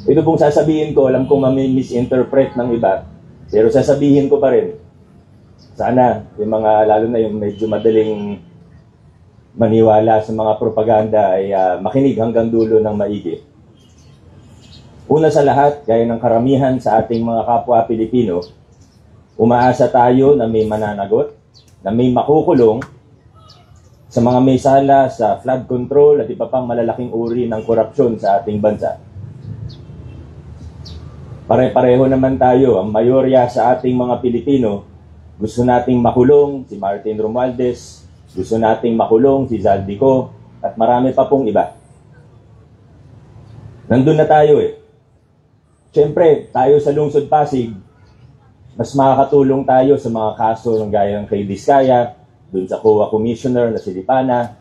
Ito pong sasabihin ko, alam kong misinterpret ng iba, pero sasabihin ko pa rin. Sana, yung mga, lalo na yung medyo madaling maniwala sa mga propaganda ay makinig hanggang dulo ng maigi. Una sa lahat, gaya ng karamihan sa ating mga kapwa Pilipino, umaasa tayo na may mananagot, na may makukulong sa mga may sala sa flood control at iba pang malalaking uri ng korupsyon sa ating bansa. Pare-pareho naman tayo, ang mayorya sa ating mga Pilipino, gusto nating makulong si Martin Romualdez, gusto nating makulong si Zaldico, at marami pa pong iba. Nandun na tayo eh. Siyempre, tayo sa Lungsod Pasig, mas makakatulong tayo sa mga kaso ng gaya ng kay Diskaya, dun sa COA Commissioner na si Lipana.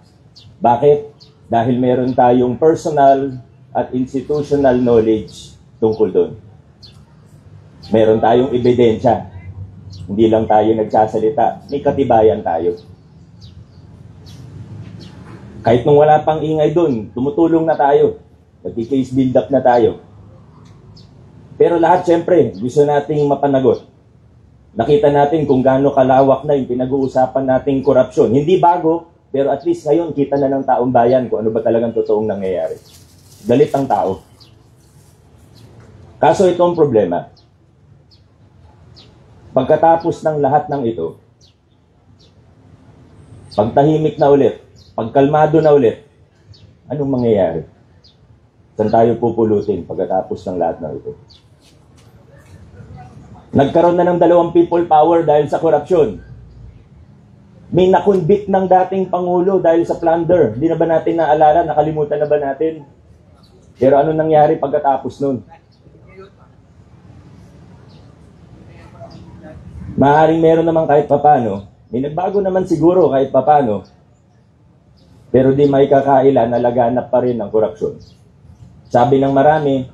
Bakit? Dahil meron tayong personal at institutional knowledge tungkol doon. Meron tayong ebidensya. Hindi lang tayo nagsasalita, may katibayan tayo. Kahit nung wala pang ingay doon, tumutulong na tayo. Nag-case build up na tayo. Pero lahat siyempre, gusto nating mapanagot. Nakita natin kung gaano kalawak na yung pinag-uusapan nating korupsyon. Hindi bago, pero at least ngayon kita na ng taong bayan kung ano ba talagang totoong nangyayari. Galit ang tao. Kaso ito ang problema. Pagkatapos ng lahat ng ito, pagtahimik na ulit, pagkalmado na ulit, anong mangyayari? Saan tayo pupulutin pagkatapos ng lahat ng ito? Nagkaroon na ng 2 people power dahil sa korupsyon. May nakonvict ng dating Pangulo dahil sa plunder. Hindi na ba natin naalala? Nakalimutan na ba natin? Pero ano nangyari pagkatapos nun? Maaaring meron naman kahit papano. May nagbago naman siguro kahit papano. Pero di may kakaila na laganap pa rin ang korupsyon. Sabi ng marami,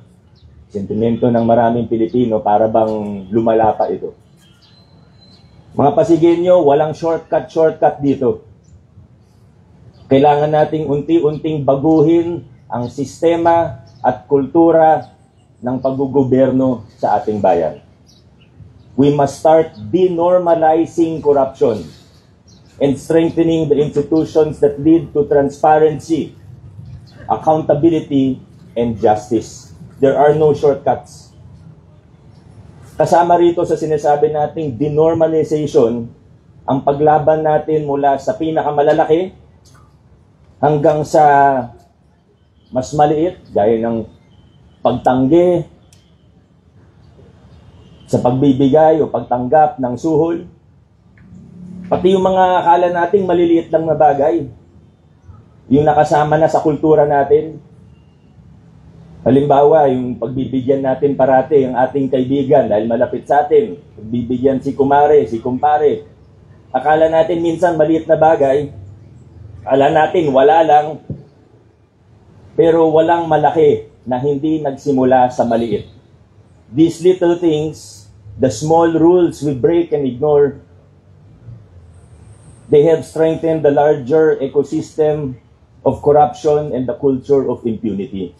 sentimento ng maraming Pilipino para bang lumala pa ito. Mga Pasigenyo, walang shortcut dito. Kailangan nating unti-unting baguhin ang sistema at kultura ng paggugoberno sa ating bayan. We must start denormalizing corruption and strengthening the institutions that lead to transparency, accountability, and justice. There are no shortcuts. Kasama rito sa sinasabi nating denormalization, ang paglaban natin mula sa pinakamalalaki hanggang sa mas maliit, gaya ng pagtanggi, sa pagbibigay o pagtanggap ng suhol. Pati yung mga akala nating maliliit lang na bagay, yung nakasama na sa kultura natin. Halimbawa, yung pagbibigyan natin parati ang ating kaibigan dahil malapit sa atin. Pagbibigyan si kumare, si kumpare. Akala natin minsan maliit na bagay. Akala natin wala lang. Pero walang malaki na hindi nagsimula sa maliit. These little things, the small rules we break and ignore, they have strengthened the larger ecosystem of corruption and the culture of impunity.